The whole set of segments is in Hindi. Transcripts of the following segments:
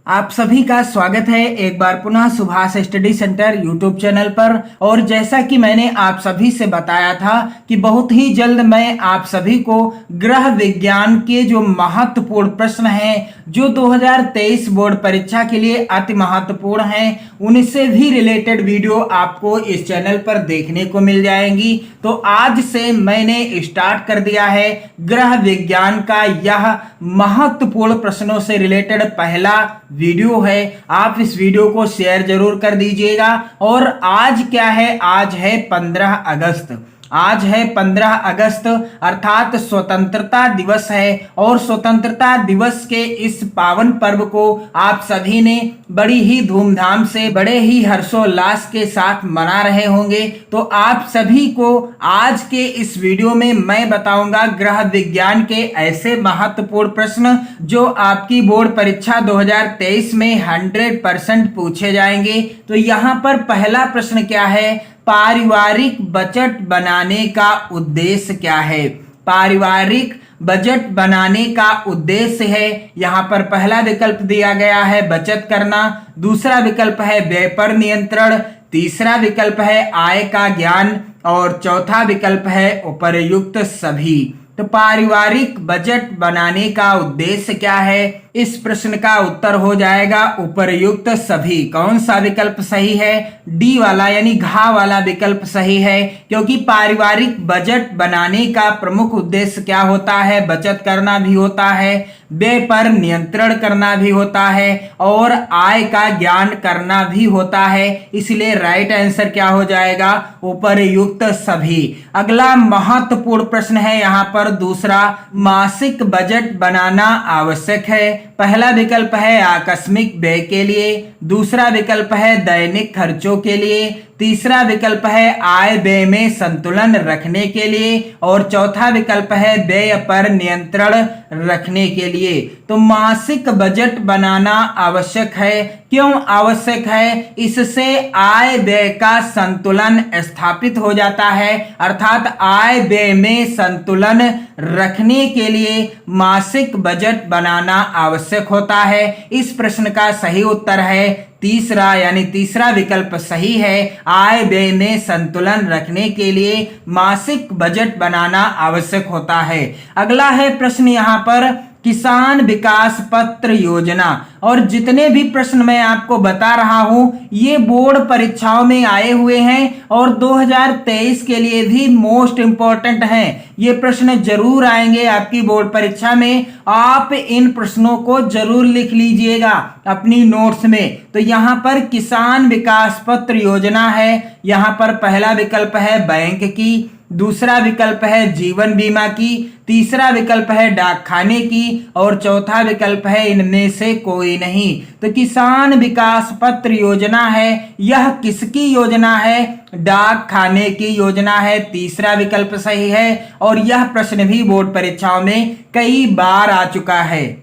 आप सभी का स्वागत है एक बार पुनः Subhash study centre YouTube channel पर। और जैसा कि मैंने आप सभी से बताया था कि बहुत ही जल्द मैं आप सभी को ग्रह विज्ञान के जो महत्वपूर्ण प्रश्न हैं जो 2023 बोर्ड परीक्षा के लिए अति महत्वपूर्ण हैं उनसे भी रिलेटेड वीडियो आपको इस चैनल पर देखने को मिल जाएंगी। तो आज से मैंने स्टार्ट कर दिया है ग्रह विज्ञान का यह महत्वपूर्ण प्रश्नों से रिलेटेड पहला वीडियो है। आप इस वीडियो को शेयर जरूर कर दीजिएगा। और आज क्या है, आज है 15 अगस्त। आज है 15 अगस्त अर्थात स्वतंत्रता दिवस है। और स्वतंत्रता दिवस के इस पावन पर्व को आप सभी ने बड़ी ही धूमधाम से बड़े ही हर्षोल्लास के साथ मना रहे होंगे। तो आप सभी को आज के इस वीडियो में मैं बताऊंगा ग्रह विज्ञान के ऐसे महत्वपूर्ण प्रश्न जो आपकी बोर्ड परीक्षा 2023 में 100% पूछे जाएंगे। तो यहाँ पर पहला प्रश्न क्या है, पारिवारिक बजट बनाने का उद्देश्य क्या है। पारिवारिक बजट बनाने का उद्देश्य है, यहाँ पर पहला विकल्प दिया गया है बचत करना, दूसरा विकल्प है व्यय पर नियंत्रण, तीसरा विकल्प है आय का ज्ञान और चौथा विकल्प है उपर्युक्त सभी। तो पारिवारिक बजट बनाने का उद्देश्य क्या है, इस प्रश्न का उत्तर हो जाएगा उपर्युक्त सभी। कौन सा विकल्प सही है, डी वाला यानी घा वाला विकल्प सही है। क्योंकि पारिवारिक बजट बनाने का प्रमुख उद्देश्य क्या होता है, बचत करना भी होता है, व्यय पर नियंत्रण करना भी होता है और आय का ज्ञान करना भी होता है। इसलिए राइट आंसर क्या हो जाएगा, उपर्युक्त सभी। अगला महत्वपूर्ण प्रश्न है यहाँ पर दूसरा, मासिक बजट बनाना आवश्यक है। पहला विकल्प है आकस्मिक व्यय के लिए, दूसरा विकल्प है दैनिक खर्चों के लिए, तीसरा विकल्प है आय व्यय में संतुलन रखने के लिए और चौथा विकल्प है व्यय पर नियंत्रण रखने के लिए। तो मासिक बजट बनाना आवश्यक है। क्यों आवश्यक है, इससे आय व्यय का संतुलन स्थापित हो जाता है। अर्थात आय व्यय में संतुलन रखने के लिए मासिक बजट बनाना आवश्यक होता है। इस प्रश्न का सही उत्तर है तीसरा, यानी तीसरा विकल्प सही है। आय व्यय में संतुलन रखने के लिए मासिक बजट बनाना आवश्यक होता है। अगला है प्रश्न यहाँ पर किसान विकास पत्र योजना। और जितने भी प्रश्न मैं आपको बता रहा हूं ये बोर्ड परीक्षाओं में आए हुए हैं और 2023 के लिए भी मोस्ट इंपॉर्टेंट हैं। ये प्रश्न जरूर आएंगे आपकी बोर्ड परीक्षा में। आप इन प्रश्नों को जरूर लिख लीजिएगा अपनी नोट्स में। तो यहाँ पर किसान विकास पत्र योजना है, यहाँ पर पहला विकल्प है बैंक की, दूसरा विकल्प है जीवन बीमा की, तीसरा विकल्प है डाकखाने की और चौथा विकल्प है इनमें से कोई नहीं। तो किसान विकास पत्र योजना है, यह किसकी योजना है, डाक खाने की योजना है। तीसरा विकल्प सही है और यह प्रश्न भी बोर्ड परीक्षाओं में कई बार आ चुका है।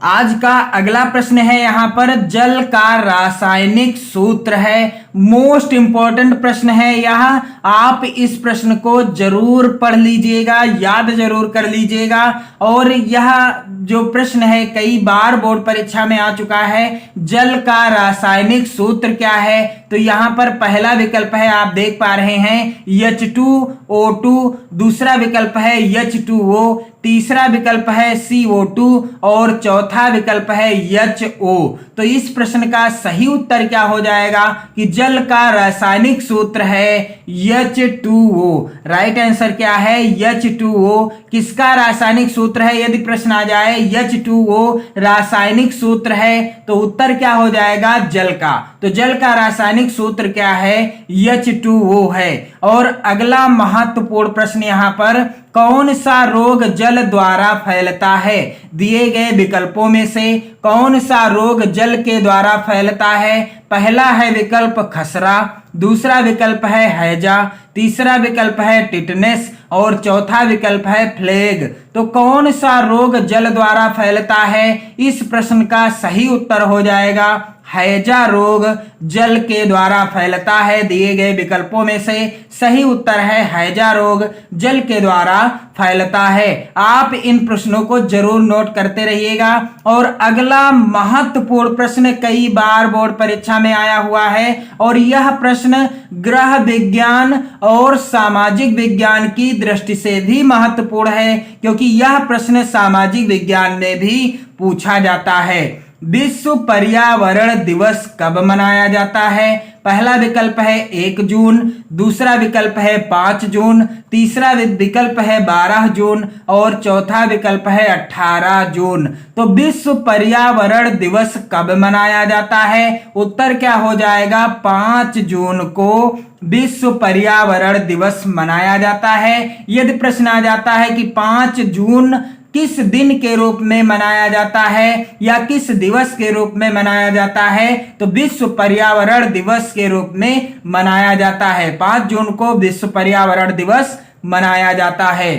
आज का अगला प्रश्न है यहाँ पर जल का रासायनिक सूत्र है। मोस्ट इंपॉर्टेंट प्रश्न है यह। आप इस प्रश्न को जरूर पढ़ लीजिएगा, याद जरूर कर लीजिएगा। और यह जो प्रश्न है कई बार बोर्ड परीक्षा में आ चुका है। जल का रासायनिक सूत्र क्या है, तो यहाँ पर पहला विकल्प है, आप देख पा रहे हैं H2O2, दूसरा विकल्प है H2O, तीसरा विकल्प है CO2 और चौथा विकल्प है HO। तो इस प्रश्न का सही उत्तर क्या हो जाएगा कि जल का रासायनिक सूत्र है H2O। राइट आंसर क्या है, H2O। किसका रासायनिक सूत्र है, यदि प्रश्न आ जाए H2O रासायनिक सूत्र है तो उत्तर क्या हो जाएगा, जल का। तो जल का रासायनिक सूत्र क्या है, H2O है। और अगला महत्वपूर्ण प्रश्न यहाँ पर, कौन सा रोग जल द्वारा फैलता है। दिए गए विकल्पों में से कौन सा रोग जल के द्वारा फैलता है। पहला है विकल्प खसरा, दूसरा विकल्प है हैजा, तीसरा विकल्प है टिटनेस और चौथा विकल्प है प्लेग। तो कौन सा रोग जल द्वारा फैलता है, इस प्रश्न का सही उत्तर हो जाएगा हैजा रोग जल के द्वारा फैलता है? दिए गए विकल्पों में से सही उत्तर है हैजा रोग जल के द्वारा फैलता है। आप इन प्रश्नों को जरूर नोट करते रहिएगा। और अगला महत्वपूर्ण प्रश्न कई बार बोर्ड परीक्षा में आया हुआ है और यह प्रश्न ग्रह विज्ञान और सामाजिक विज्ञान की दृष्टि से भी महत्वपूर्ण है, क्योंकि यह प्रश्न सामाजिक विज्ञान में भी पूछा जाता है। विश्व पर्यावरण दिवस कब मनाया जाता है? पहला विकल्प है 1 जून, दूसरा विकल्प है 5 जून, तीसरा विकल्प है 12 जून और चौथा विकल्प है 18 जून। तो विश्व पर्यावरण दिवस कब मनाया जाता है? उत्तर क्या हो जाएगा? 5 जून को विश्व पर्यावरण दिवस मनाया जाता है। यदि प्रश्न आ जाता है कि 5 जून किस दिन के रूप में मनाया जाता है या किस दिवस के रूप में मनाया जाता है, तो विश्व पर्यावरण दिवस के रूप में मनाया जाता है। 5 जून को विश्व पर्यावरण दिवस मनाया जाता है।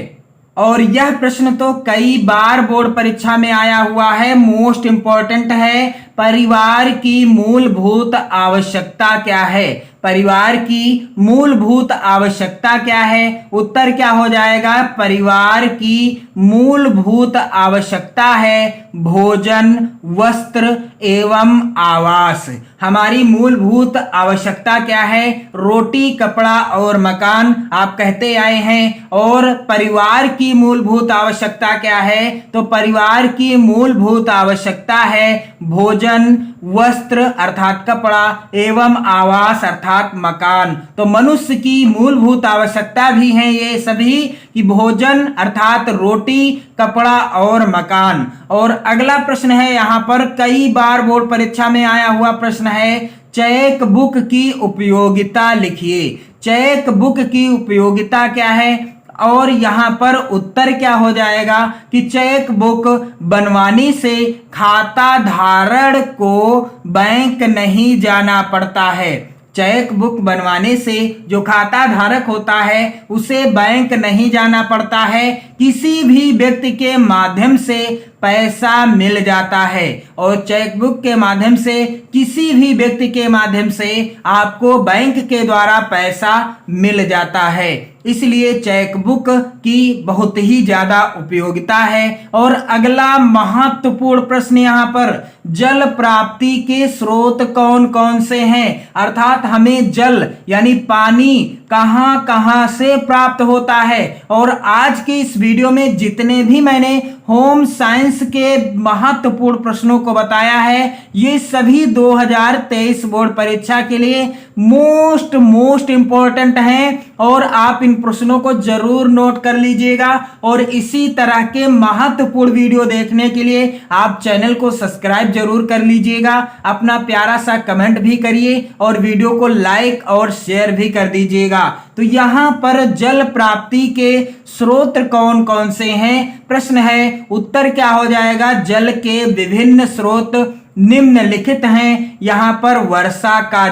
और यह प्रश्न तो कई बार बोर्ड परीक्षा में आया हुआ है, मोस्ट इंपॉर्टेंट है। परिवार की मूलभूत आवश्यकता क्या है? परिवार की मूलभूत आवश्यकता क्या है? उत्तर क्या हो जाएगा? परिवार की मूलभूत आवश्यकता है भोजन, वस्त्र एवं आवास। हमारी मूलभूत आवश्यकता क्या है? रोटी, कपड़ा और मकान आप कहते आए हैं। और परिवार की मूलभूत आवश्यकता क्या है? तो परिवार की मूलभूत आवश्यकता है भोजन, वस्त्र अर्थात कपड़ा एवं आवास अर्थात मकान। तो मनुष्य की मूलभूत आवश्यकता भी है ये सभी कि भोजन अर्थात रोटी, कपड़ा और मकान। और अगला प्रश्न है, यहां पर कई बार बोर्ड परीक्षा में आया हुआ प्रश्न है, चेक बुक की उपयोगिता लिखिए। चेक बुक की उपयोगिता क्या है? और यहां पर उत्तर क्या हो जाएगा कि चेक बुक बनवाने से खाता धारक को बैंक नहीं जाना पड़ता है। चेक बुक बनवाने से जो खाता धारक होता है उसे बैंक नहीं जाना पड़ता है, किसी भी व्यक्ति के माध्यम से पैसा मिल जाता है। और चेक बुक के माध्यम से किसी भी व्यक्ति के माध्यम से आपको बैंक के द्वारा पैसा मिल जाता है, इसलिए चेक बुक की बहुत ही ज्यादा उपयोगिता है। और अगला महत्वपूर्ण प्रश्न यहाँ पर, जल प्राप्ति के स्रोत कौन कौन से हैं? अर्थात हमें जल यानी पानी कहां कहां से प्राप्त होता है। और आज के इस वीडियो में जितने भी मैंने होम साइंस के महत्वपूर्ण प्रश्नों को बताया है, ये सभी 2023 बोर्ड परीक्षा के लिए मोस्ट इंपॉर्टेंट हैं। और आप इन प्रश्नों को जरूर नोट कर लीजिएगा। और इसी तरह के महत्वपूर्ण वीडियो देखने के लिए आप चैनल को सब्सक्राइब जरूर कर लीजिएगा। अपना प्यारा सा कमेंट भी करिए और वीडियो को लाइक और शेयर भी कर दीजिएगा। तो यहां पर जल प्राप्ति के स्रोत कौन कौन से हैं? प्रश्न है, उत्तर क्या हो जाएगा? जल के विभिन्न स्रोत निम्नलिखित हैं। यहां पर वर्षा का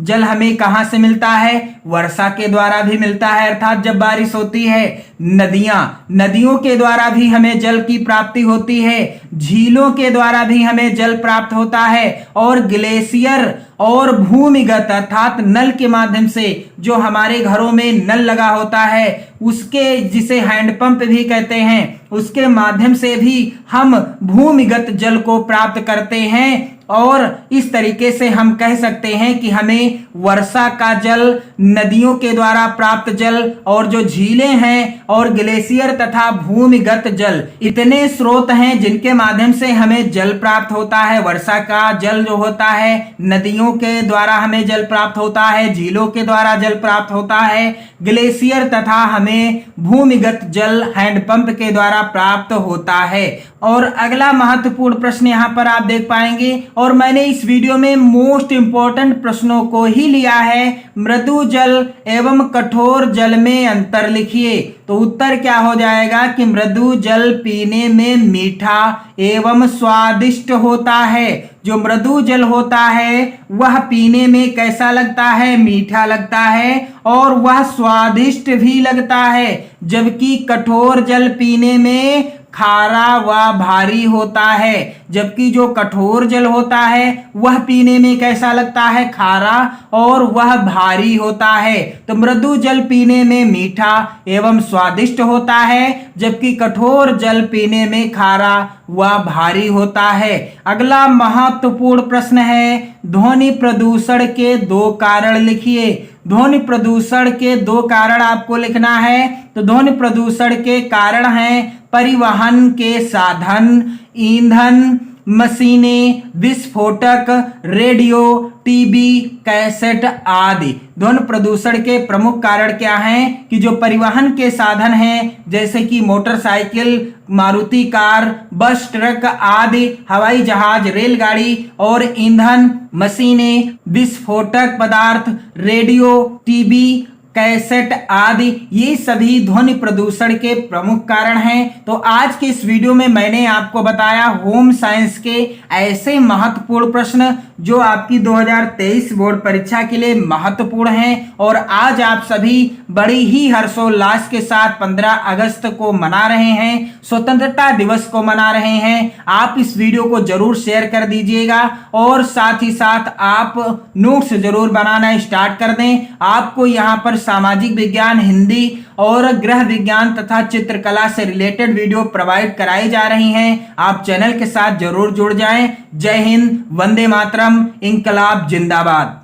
जल हमें कहां से मिलता है? वर्षा के द्वारा भी मिलता है, अर्थात जब बारिश होती है। नदियों के द्वारा भी हमें जल की प्राप्ति होती है। झीलों के द्वारा भी हमें जल प्राप्त होता है। और ग्लेशियर और भूमिगत अर्थात नल के माध्यम से, जो हमारे घरों में नल लगा होता है उसके, जिसे हैंडपंप भी कहते हैं, उसके माध्यम से भी हम भूमिगत जल को प्राप्त करते हैं। और इस तरीके से हम कह सकते हैं कि हमें वर्षा का जल, नदियों के द्वारा प्राप्त जल और जो झीलें हैं और ग्लेशियर तथा भूमिगत जल, इतने स्रोत हैं जिनके माध्यम से हमें जल प्राप्त होता है। वर्षा का जल जो होता है, नदियों के द्वारा हमें जल प्राप्त होता है, झीलों के द्वारा जल प्राप्त होता है, ग्लेशियर तथा हमें भूमिगत जल हैंडपंप के द्वारा प्राप्त होता है। और अगला महत्वपूर्ण प्रश्न यहाँ पर आप देख पाएंगे, और मैंने इस वीडियो में मोस्ट इंपॉर्टेंट प्रश्नों को ही लिया है, मृदु जल एवं कठोर जल में अंतर लिखिए। तो उत्तर क्या हो जाएगा कि मृदु जल पीने में मीठा एवं स्वादिष्ट होता है। जो मृदु जल होता है वह पीने में कैसा लगता है? मीठा लगता है और वह स्वादिष्ट भी लगता है, जबकि कठोर जल पीने में खारा व भारी होता है, जबकि जो कठोर जल होता है वह पीने में कैसा लगता है, खारा और वह भारी होता है। तो मृदु जल पीने में मीठा एवं स्वादिष्ट होता है, जबकि कठोर जल पीने में खारा व भारी होता है। अगला महत्वपूर्ण प्रश्न है, ध्वनि प्रदूषण के 2 कारण लिखिए। ध्वनि प्रदूषण के 2 कारण आपको लिखना है। तो ध्वनि प्रदूषण के कारण हैं परिवहन के साधन, ईंधन, मशीनें, विस्फोटक, रेडियो, टीवी, कैसेट आदि। ध्वनि प्रदूषण के प्रमुख कारण क्या हैं कि जो परिवहन के साधन हैं जैसे कि मोटरसाइकिल, मारुति कार, बस, ट्रक आदि, हवाई जहाज, रेलगाड़ी, और ईंधन, मशीनें, विस्फोटक पदार्थ, रेडियो, टीवी, कैसेट आदि, ये सभी ध्वनि प्रदूषण के प्रमुख कारण हैं। तो आज के इस वीडियो में मैंने आपको बताया होम साइंस के ऐसे महत्वपूर्ण प्रश्न जो आपकी 2023 बोर्ड परीक्षा के लिए महत्वपूर्ण हैं। और आज आप सभी बड़ी ही हर्षोल्लास के साथ 15 अगस्त को मना रहे हैं, स्वतंत्रता दिवस को मना रहे हैं। आप इस वीडियो को जरूर शेयर कर दीजिएगा और साथ ही साथ आप नोट्स जरूर बनाना स्टार्ट कर दें। आपको यहाँ पर सामाजिक विज्ञान, हिंदी और गृह विज्ञान तथा चित्रकला से रिलेटेड वीडियो प्रोवाइड कराई जा रही हैं। आप चैनल के साथ जरूर जुड़ जाएं। जय हिंद, वंदे मातरम, इंकलाब जिंदाबाद।